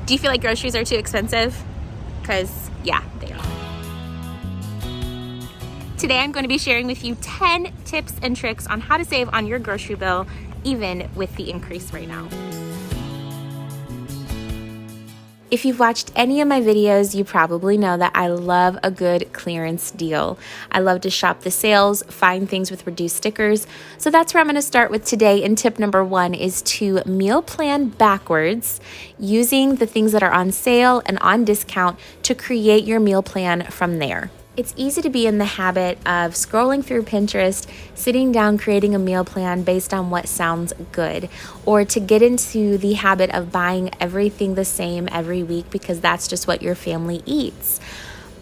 Do you feel like groceries are too expensive? Because, yeah, they are. Today I'm going to be sharing with you 10 tips and tricks on how to save on your grocery bill, even with the increase right now. If you've watched any of my videos, you probably know that I love a good clearance deal. I love to shop the sales, find things with reduced stickers. So that's where I'm going to start with today. And tip number 1 is to meal plan backwards, using the things that are on sale and on discount to create your meal plan from there. It's easy to be in the habit of scrolling through Pinterest, sitting down, creating a meal plan based on what sounds good, or to get into the habit of buying everything the same every week because that's just what your family eats.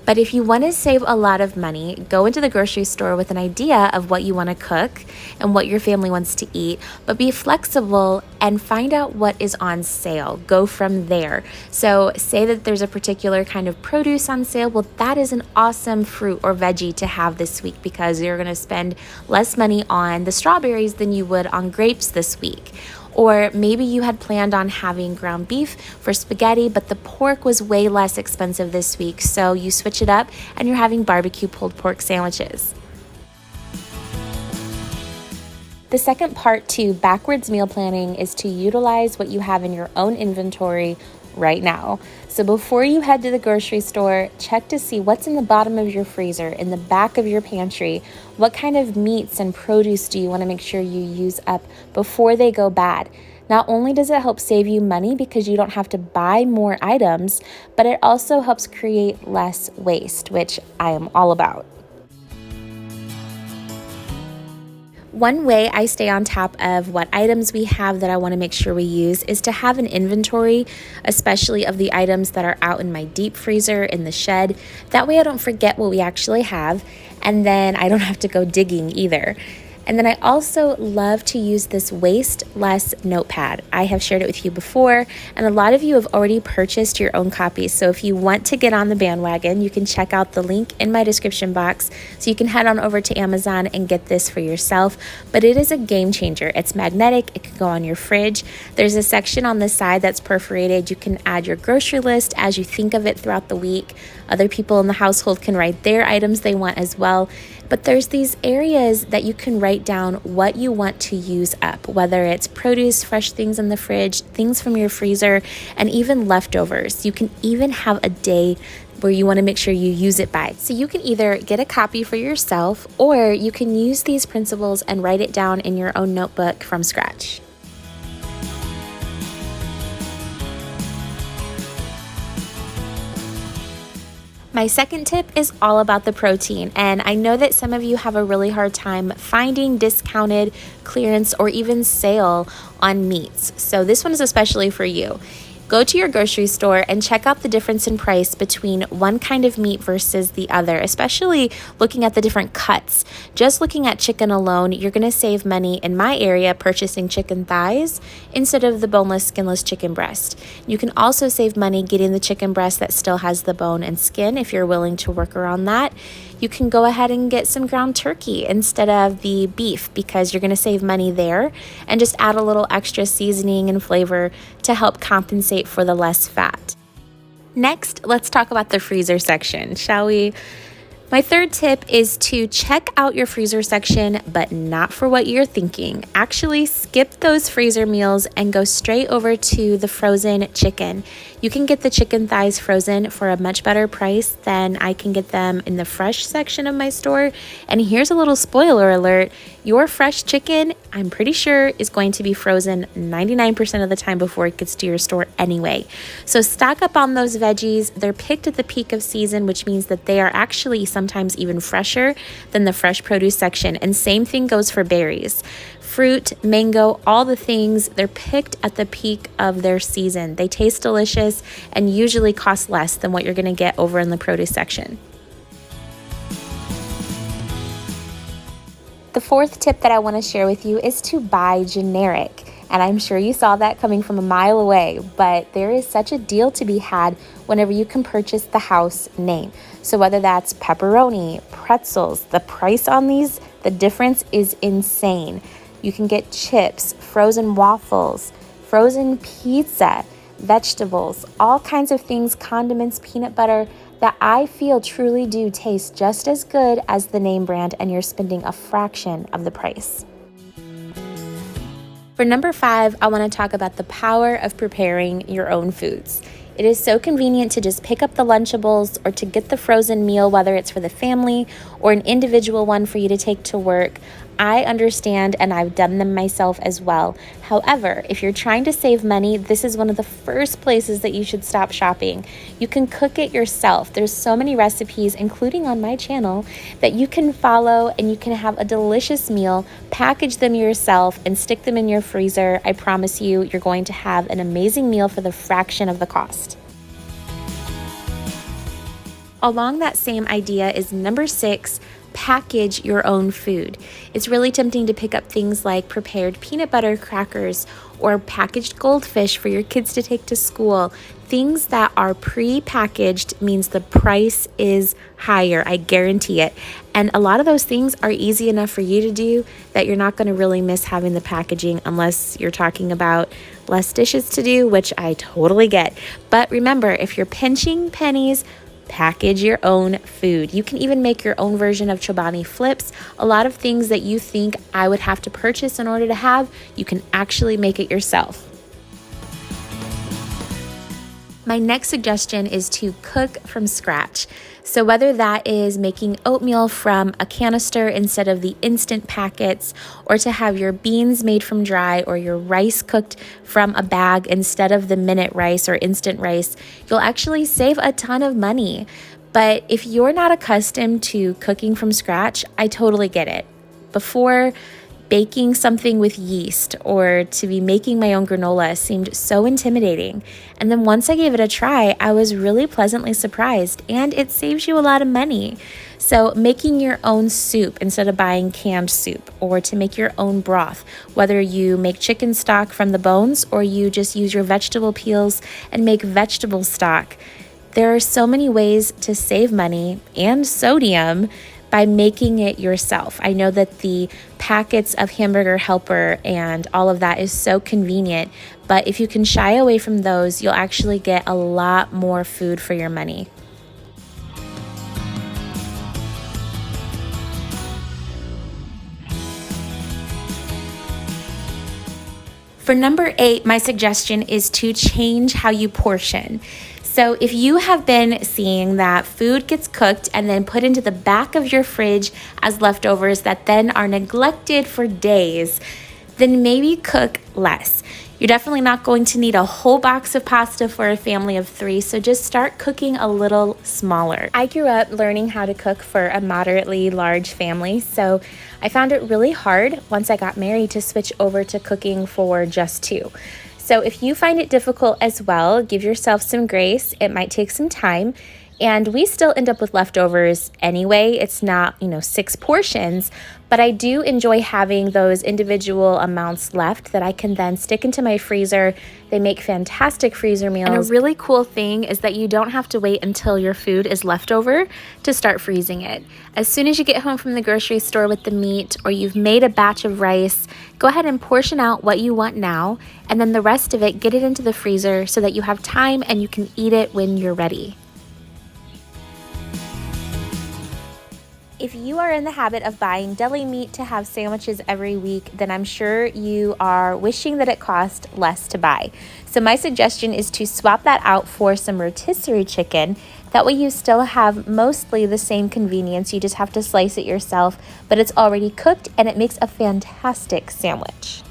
But if you want to save a lot of money, go into the grocery store with an idea of what you want to cook and what your family wants to eat, but be flexible and find out what is on sale. Go from there. So say that there's a particular kind of produce on sale. Well, that is an awesome fruit or veggie to have this week because you're going to spend less money on the strawberries than you would on grapes this week. Or maybe you had planned on having ground beef for spaghetti, but the pork was way less expensive this week, so you switch it up and you're having barbecue pulled pork sandwiches. The second part to backwards meal planning is to utilize what you have in your own inventory right now. So before you head to the grocery store, check to see what's in the bottom of your freezer, in the back of your pantry. What kind of meats and produce do you want to make sure you use up before they go bad? Not only does it help save you money because you don't have to buy more items, but it also helps create less waste, which I am all about. One way I stay on top of what items we have that I want to make sure we use is to have an inventory, especially of the items that are out in my deep freezer in the shed. That way I don't forget what we actually have, and then I don't have to go digging either. And then I also love to use this waste less notepad. I have shared it with you before, and a lot of you have already purchased your own copies. So if you want to get on the bandwagon, you can check out the link in my description box. So you can head on over to Amazon and get this for yourself. But it is a game changer. It's magnetic. It can go on your fridge. There's a section on the side that's perforated. You can add your grocery list as you think of it throughout the week. Other people in the household can write their items they want as well. But there's these areas that you can write down what you want to use up, whether it's produce, fresh things in the fridge, things from your freezer, and even leftovers. You can even have a day where you want to make sure you use it by. So you can either get a copy for yourself, or you can use these principles and write it down in your own notebook from scratch. My second tip is all about the protein, and I know that some of you have a really hard time finding discounted, clearance, or even sale on meats. So this one is especially for you. Go to your grocery store and check out the difference in price between one kind of meat versus the other, especially looking at the different cuts. Just looking at chicken alone, you're going to save money in my area purchasing chicken thighs instead of the boneless, skinless chicken breast. You can also save money getting the chicken breast that still has the bone and skin if you're willing to work around that. You can go ahead and get some ground turkey instead of the beef because you're going to save money there, and just add a little extra seasoning and flavor to help compensate for the less fat. Next, let's talk about the freezer section, shall we? My third tip is to check out your freezer section, but not for what you're thinking. Actually, skip those freezer meals and go straight over to the frozen chicken. You can get the chicken thighs frozen for a much better price than I can get them in the fresh section of my store. And here's a little spoiler alert. Your fresh chicken, I'm pretty sure, is going to be frozen 99% of the time before it gets to your store anyway. So stock up on those veggies. They're picked at the peak of season, which means that they are actually sometimes even fresher than the fresh produce section. And same thing goes for berries. Fruit, mango, all the things, they're picked at the peak of their season. They taste delicious and usually cost less than what you're going to get over in the produce section. The fourth tip that I want to share with you is to buy generic. And I'm sure you saw that coming from a mile away, but there is such a deal to be had whenever you can purchase the house name. So whether that's pepperoni, pretzels, the price on these, the difference is insane. You can get chips, frozen waffles, frozen pizza. vegetables, all kinds of things, condiments, peanut butter, that I feel truly do taste just as good as the name brand, and you're spending a fraction of the price. For number 5, I want to talk about the power of preparing your own foods. It is so convenient to just pick up the Lunchables or to get the frozen meal, whether it's for the family or an individual one for you to take to work. I understand, and I've done them myself as well. However, if you're trying to save money, this is one of the first places that you should stop shopping. You can cook it yourself. There's so many recipes, including on my channel, that you can follow, and you can have a delicious meal, package them yourself, and stick them in your freezer. I promise you, you're going to have an amazing meal for the fraction of the cost. Along that same idea is number 6, package your own food. It's really tempting to pick up things like prepared peanut butter crackers or packaged goldfish for your kids to take to school. Things that are pre-packaged means the price is higher, I guarantee it. And a lot of those things are easy enough for you to do that you're not going to really miss having the packaging, unless you're talking about less dishes to do, which I totally get. But remember, if you're pinching pennies, package your own food. You can even make your own version of Chobani flips. A lot of things that you think I would have to purchase in order to have, you can actually make it yourself. My next suggestion is to cook from scratch. So whether that is making oatmeal from a canister instead of the instant packets, or to have your beans made from dry, or your rice cooked from a bag instead of the minute rice or instant rice, you'll actually save a ton of money. But if you're not accustomed to cooking from scratch, I totally get it. Before, baking something with yeast or to be making my own granola seemed so intimidating. And then once I gave it a try, I was really pleasantly surprised, and it saves you a lot of money. So making your own soup instead of buying canned soup, or to make your own broth, whether you make chicken stock from the bones or you just use your vegetable peels and make vegetable stock. There are so many ways to save money and sodium by making it yourself. I know that the packets of Hamburger Helper and all of that is so convenient, but if you can shy away from those, you'll actually get a lot more food for your money. For number 8, my suggestion is to change how you portion. So if you have been seeing that food gets cooked and then put into the back of your fridge as leftovers that then are neglected for days, then maybe cook less. You're definitely not going to need a whole box of pasta for a family of 3, so just start cooking a little smaller. I grew up learning how to cook for a moderately large family, so I found it really hard once I got married to switch over to cooking for just 2. So if you find it difficult as well, give yourself some grace. It might take some time, and we still end up with leftovers anyway. It's not, 6 portions, but I do enjoy having those individual amounts left that I can then stick into my freezer. They make fantastic freezer meals. And a really cool thing is that you don't have to wait until your food is leftover to start freezing it. As soon as you get home from the grocery store with the meat, or you've made a batch of rice, go ahead and portion out what you want now, and then the rest of it, get it into the freezer so that you have time and you can eat it when you're ready. If you are in the habit of buying deli meat to have sandwiches every week, then I'm sure you are wishing that it cost less to buy. So my suggestion is to swap that out for some rotisserie chicken. That way you still have mostly the same convenience. You just have to slice it yourself, but it's already cooked and it makes a fantastic sandwich.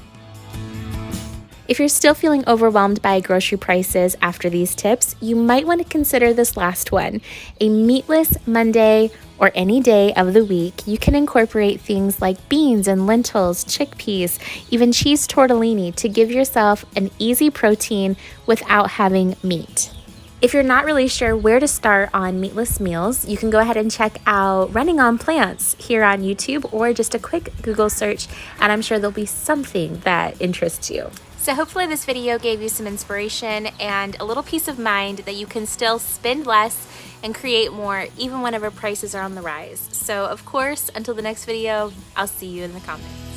If you're still feeling overwhelmed by grocery prices after these tips, you might want to consider this last one. A Meatless Monday, or any day of the week, you can incorporate things like beans and lentils, chickpeas, even cheese tortellini to give yourself an easy protein without having meat. If you're not really sure where to start on meatless meals, you can go ahead and check out Running on Plants here on YouTube, or just a quick Google search, and I'm sure there'll be something that interests you. So hopefully this video gave you some inspiration and a little peace of mind that you can still spend less and create more even whenever prices are on the rise. So of course, until the next video, I'll see you in the comments.